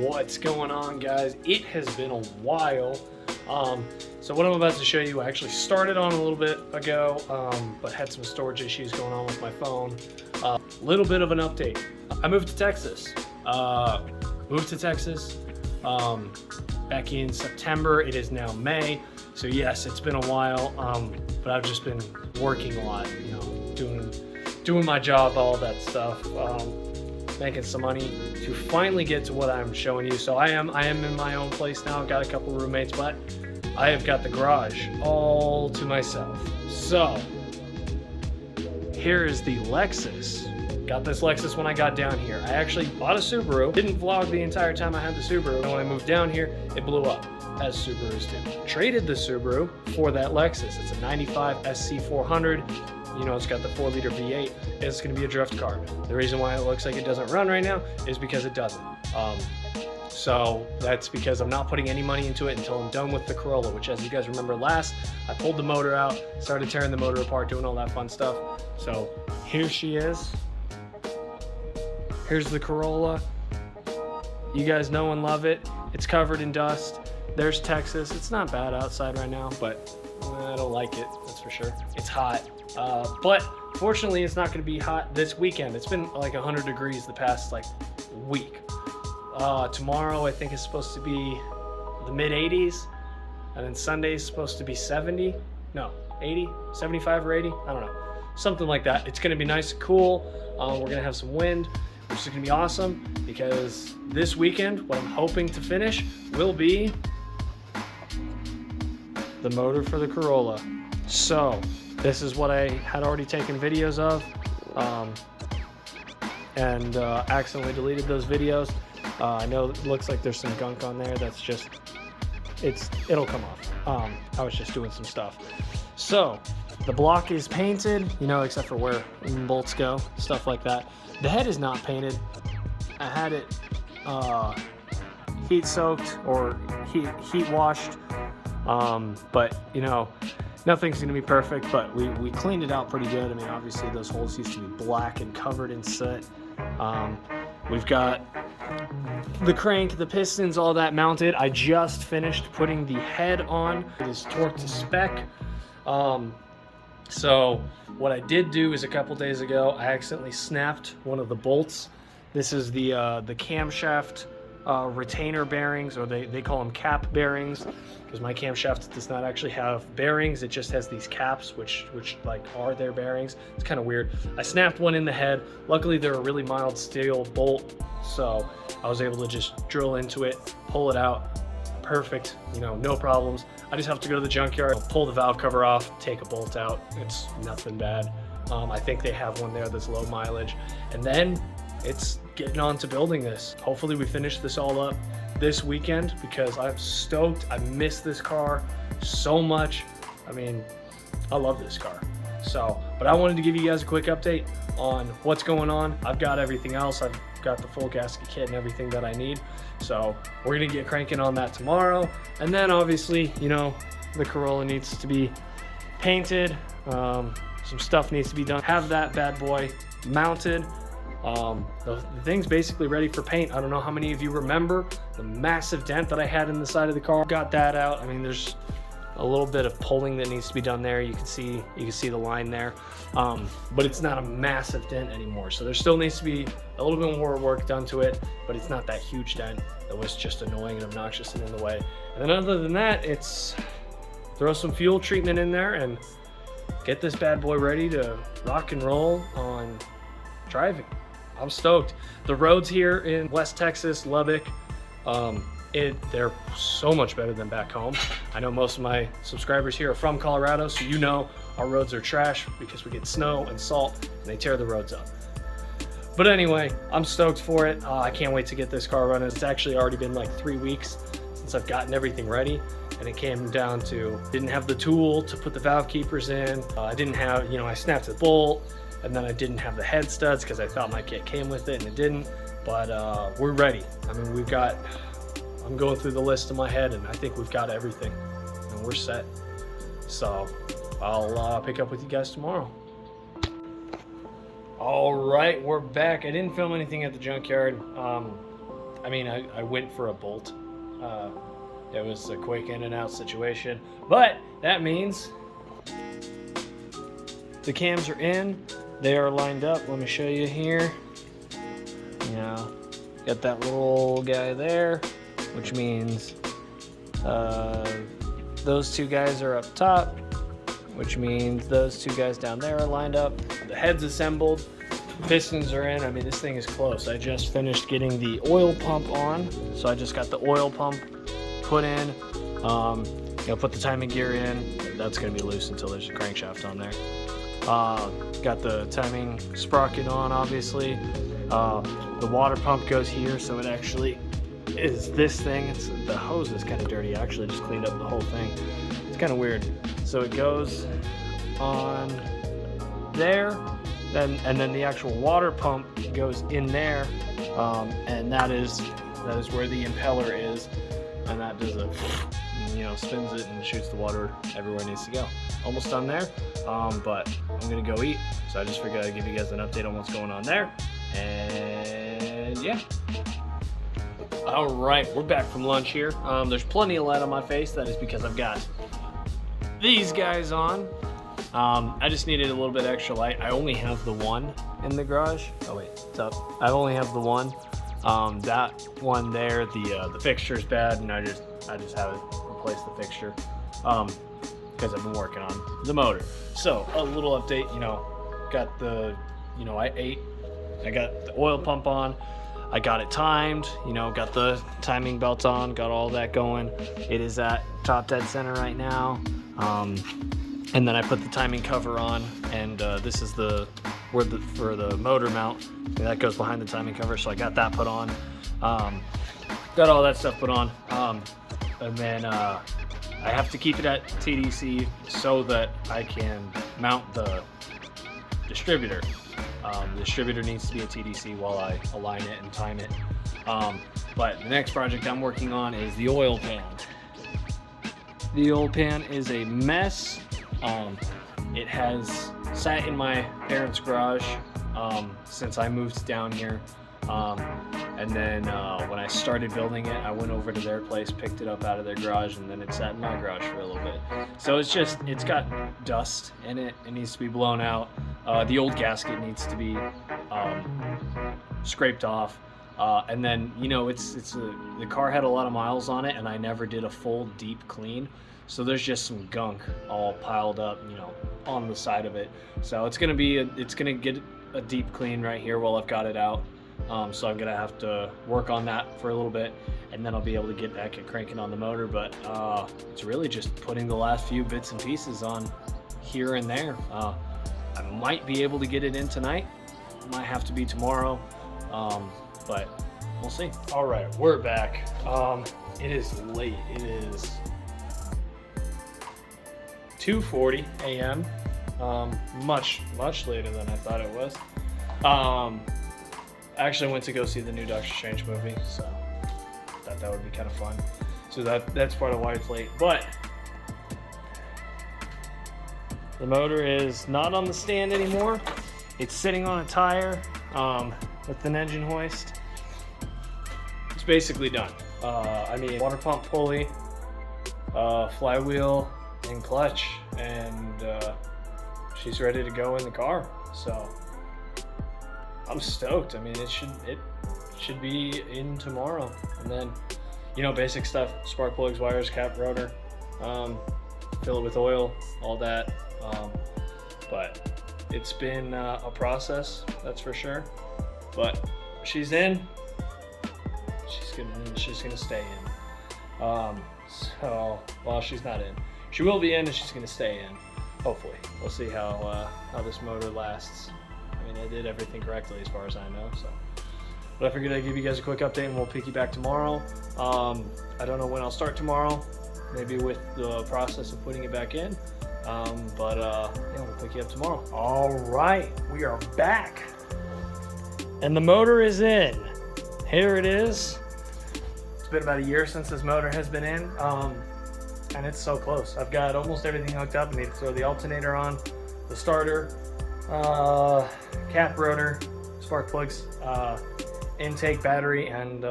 What's going on, guys? It has been a while. So what I'm about to show you, I actually started on a little bit ago, but had some storage issues going on with my phone. Little bit of an update. I moved to Texas. Back in September. It is now May. So yes, it's been a while, but I've just been working a lot, you know, doing my job, all that stuff, making some money to finally get to what I'm showing you. So I am in my own place now. I've got a couple of roommates, but I have got the garage all to myself. So here is the Lexus. Got this Lexus when I got down here. I actually bought a Subaru. Didn't vlog the entire time I had the Subaru. And when I moved down here, it blew up, as Subarus do. Traded the Subaru for that Lexus. It's a 95 SC400. You know, it's got the 4-liter V8. It's gonna be a drift car. The reason why it looks like it doesn't run right now is because it doesn't. So that's because I'm not putting any money into it until I'm done with the Corolla, which, as you guys remember last, I pulled the motor out, started tearing the motor apart, doing all that fun stuff. So here she is. Here's the Corolla. You guys know and love it. It's covered in dust. There's Texas. It's not bad outside right now, but I don't like it, that's for sure. It's hot. But fortunately, it's not going to be hot this weekend. It's been like 100 degrees the past like week. Tomorrow, I think, is supposed to be the mid 80s, and then Sunday is supposed to be 70. No, 80, 75 or 80. I don't know, something like that. It's going to be nice and cool. We're going to have some wind, which is going to be awesome, because this weekend, what I'm hoping to finish will be the motor for the Corolla. So this is what I had already taken videos of, and accidentally deleted those videos. I know it looks like there's some gunk on there. That's just, it'll come off. I was just doing some stuff. So the block is painted, you know, except for where bolts go, stuff like that. The head is not painted. I had it heat soaked or heat washed, but you know, nothing's gonna be perfect, but we cleaned it out pretty good. I mean, obviously those holes used to be black and covered in soot. We've got the crank, the pistons, all that mounted. I just finished putting the head on. It is torqued to spec. So what I did do is, a couple days ago, I accidentally snapped one of the bolts. This is the camshaft retainer bearings, or they call them cap bearings, because my camshaft does not actually have bearings. It just has these caps, which like are their bearings. It's kind of weird. I snapped one in the head. Luckily, they're a really mild steel bolt, so I was able to just drill into it, pull it out. Perfect, you know, no problems. I just have to go to the junkyard, pull the valve cover off, take a bolt out. It's nothing bad. I think they have one there that's low mileage, and then it's getting on to building this. Hopefully we finish this all up this weekend, because I'm stoked. I miss this car so much. I mean, I love this car. So, but I wanted to give you guys a quick update on what's going on. I've got everything else. I've got the full gasket kit and everything that I need. So we're gonna get cranking on that tomorrow. And then obviously, you know, the Corolla needs to be painted. Some stuff needs to be done. Have that bad boy mounted. The thing's basically ready for paint. I don't know how many of you remember the massive dent that I had in the side of the car. Got that out. I mean, there's a little bit of pulling that needs to be done there. You can see the line there, but it's not a massive dent anymore. So there still needs to be a little bit more work done to it, but it's not that huge dent that was just annoying and obnoxious and in the way. And then other than that, it's throw some fuel treatment in there and get this bad boy ready to rock and roll on driving. I'm stoked. The roads here in West Texas, Lubbock, they're so much better than back home. I know most of my subscribers here are from Colorado, so you know our roads are trash because we get snow and salt and they tear the roads up. But anyway, I'm stoked for it. I can't wait to get this car running. It's actually already been like 3 weeks since I've gotten everything ready, and it came down to, didn't have the tool to put the valve keepers in. I didn't have, you know, I snapped the bolt, and then I didn't have the head studs because I thought my kit came with it and it didn't. But we're ready. I mean, I'm going through the list in my head, and I think we've got everything and we're set. So I'll pick up with you guys tomorrow. All right, we're back. I didn't film anything at the junkyard. I mean, I went for a bolt. It was a quick in and out situation, but that means the cams are in. They are lined up. Let me show you here. You know, got that little guy there, which means those two guys are up top, which means those two guys down there are lined up. The head's assembled, pistons are in. I mean, this thing is close. I just finished getting the oil pump on, so I just got the oil pump put in. Put the timing gear in. That's gonna be loose until there's a crankshaft on there. Got the timing sprocket on, obviously. The water pump goes here, so it actually is this thing. The hose is kind of dirty. I actually just cleaned up the whole thing. It's kind of weird. So it goes on there, and then the actual water pump goes in there, and that is where the impeller is, and that does a, spins it and shoots the water everywhere it needs to go. Almost done there, but I'm gonna go eat, so I just figured I'd give you guys an update on what's going on there, and yeah. All right, we're back from lunch here. There's plenty of light on my face. That is because I've got these guys on. I just needed a little bit extra light. I only have the one in the garage. Oh wait, it's up. I only have the one. That one there, the fixture's bad, and I just haven't replaced the fixture because I've been working on the motor. So a little update. Got the I got the oil pump on. I got it timed, got the timing belt on, got all that going. It is at top dead center right now. And then I put the timing cover on, and this is for the motor mount. And that goes behind the timing cover, so I got that put on. Got all that stuff put on. And then I have to keep it at TDC so that I can mount the distributor. The distributor needs to be at TDC while I align it and time it. But the next project I'm working on is the oil pan. The oil pan is a mess. It has sat in my parents' garage since I moved down here. And then when I started building it, I went over to their place, picked it up out of their garage, and then it sat in my garage for a little bit. So it's got dust in it. It needs to be blown out. The old gasket needs to be scraped off. And then, the car had a lot of miles on it, and I never did a full deep clean. So there's just some gunk all piled up, on the side of it. So it's gonna get a deep clean right here while I've got it out. So I'm gonna have to work on that for a little bit, and then I'll be able to get back at cranking on the motor. But it's really just putting the last few bits and pieces on here and there. I might be able to get it in tonight. Might have to be tomorrow, but we'll see. All right, we're back. It is late. It is 2:40 a.m. Much later than I thought it was. I actually went to go see the new Doctor Strange movie, so I thought that would be kind of fun. So that's part of why it's late. But the motor is not on the stand anymore. It's sitting on a tire with an engine hoist. It's basically done. Water pump pulley, flywheel, and clutch, and she's ready to go in the car. So I'm stoked. It should be in tomorrow. And then, basic stuff: spark plugs, wires, cap, rotor, fill it with oil, all that. But it's been a process, that's for sure. But she's in. She's gonna stay in. She's not in. She will be in, and she's gonna stay in. Hopefully, we'll see how this motor lasts. I did everything correctly as far as I know. So, but I figured I'd give you guys a quick update, and we'll pick you back tomorrow. I don't know when I'll start tomorrow. Maybe with the process of putting it back in. We'll pick you up tomorrow. All right, we are back, and the motor is in. Here it is. It's been about a year since this motor has been in, and it's so close. I've got almost everything hooked up. I need to throw the alternator on, the starter, cap, rotor, spark plugs, intake, battery, and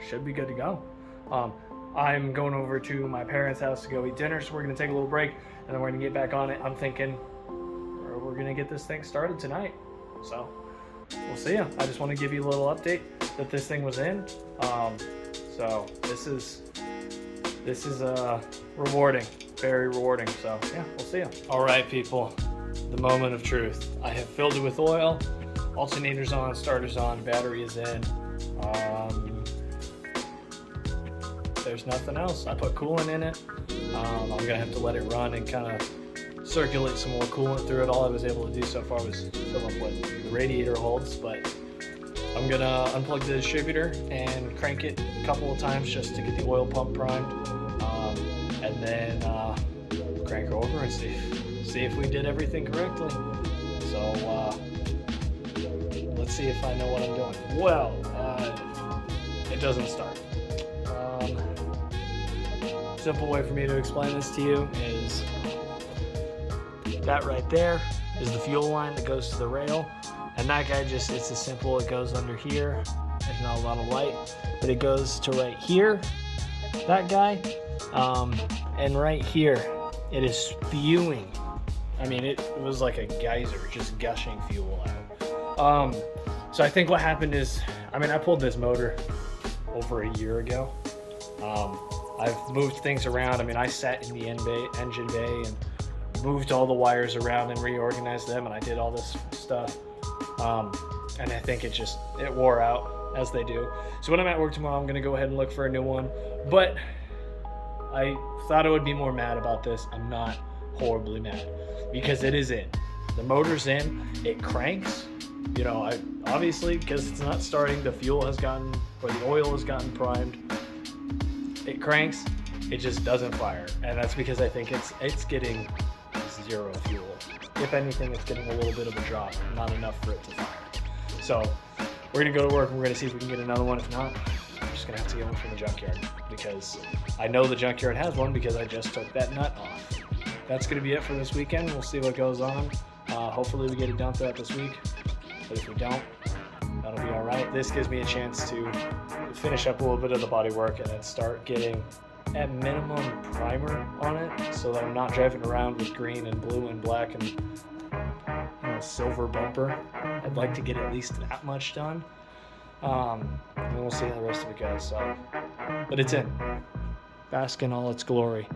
should be good to go. I'm going over to my parents' house to go eat dinner, so we're gonna take a little break and then we're gonna get back on it. I'm thinking we're gonna get this thing started tonight. So we'll see ya. I just want to give you a little update that this thing was in. So this is rewarding, very rewarding. So yeah, we'll see ya. All right, people, the moment of truth. I have filled it with oil. Alternator's on, starter's on, battery is in. There's nothing else. I put coolant in it. I'm gonna have to let it run and kind of circulate some more coolant through it. All I was able to do so far was fill up what the radiator holds, but I'm gonna unplug the distributor and crank it a couple of times just to get the oil pump primed, and then crank her over and see if we did everything correctly. So let's see if I know what I'm doing. Well, it doesn't start. Simple way for me to explain this to you is that right there is the fuel line that goes to the rail, and that guy it's as simple. It goes under here. There's not a lot of light, but it goes to right here, that guy, and right here it is spewing. I mean, it was like a geyser, just gushing fuel out. So I think what happened is, I mean, I pulled this motor over a year ago. I've moved things around. I mean, I sat in the engine bay and moved all the wires around and reorganized them, and I did all this stuff. And I think it wore out, as they do. So when I'm at work tomorrow, I'm gonna go ahead and look for a new one. But I thought I would be more mad about this. I'm not horribly mad because it is in. The motor's in, it cranks. You know, obviously, because it's not starting, the fuel has gotten, or the oil has gotten primed. It cranks, it just doesn't fire. And that's because I think it's getting zero fuel. If anything, it's getting a little bit of a drop, not enough for it to fire. So we're gonna go to work and we're gonna see if we can get another one. If not, I'm just gonna have to get one from the junkyard, because I know the junkyard has one because I just took that nut off. That's gonna be it for this weekend. We'll see what goes on. Hopefully we get it done throughout this week, but if we don't, that'll be all right. This gives me a chance to finish up a little bit of the body work and then start getting, at minimum, primer on it, so that I'm not driving around with green and blue and black and silver bumper. I'd like to get at least that much done, and then we'll see how the rest of it goes. So, but it's in, bask in all its glory.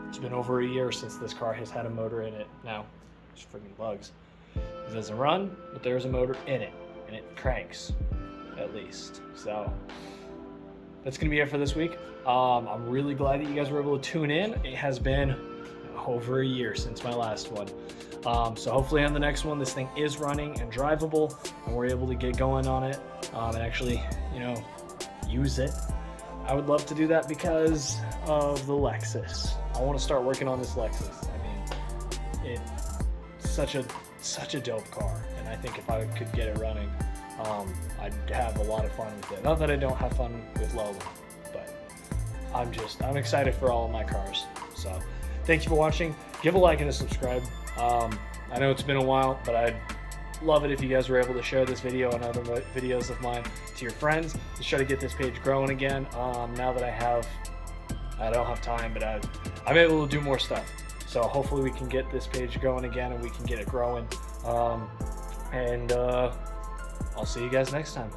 It's been over a year since this car has had a motor in it. Now, it's freaking bugs. It doesn't run, but there's a motor in it, and it cranks, at least. So that's gonna be it for this week. I'm really glad that you guys were able to tune in. It has been over a year since my last one. So hopefully on the next one, this thing is running and drivable, and we're able to get going on it, and actually, use it. I would love to do that because of the Lexus. I want to start working on this Lexus. I mean, it's such a dope car, and I think if I could get it running, I'd have a lot of fun with it. Not that I don't have fun with Lola, but I'm excited for all of my cars. So thank you for watching. Give a like and a subscribe. I know it's been a while, but I'd love it if you guys were able to share this video and other videos of mine to your friends. Let's try to get this page growing again. Now that I don't have time, but I'm able to do more stuff. So hopefully we can get this page going again and we can get it growing. I'll see you guys next time.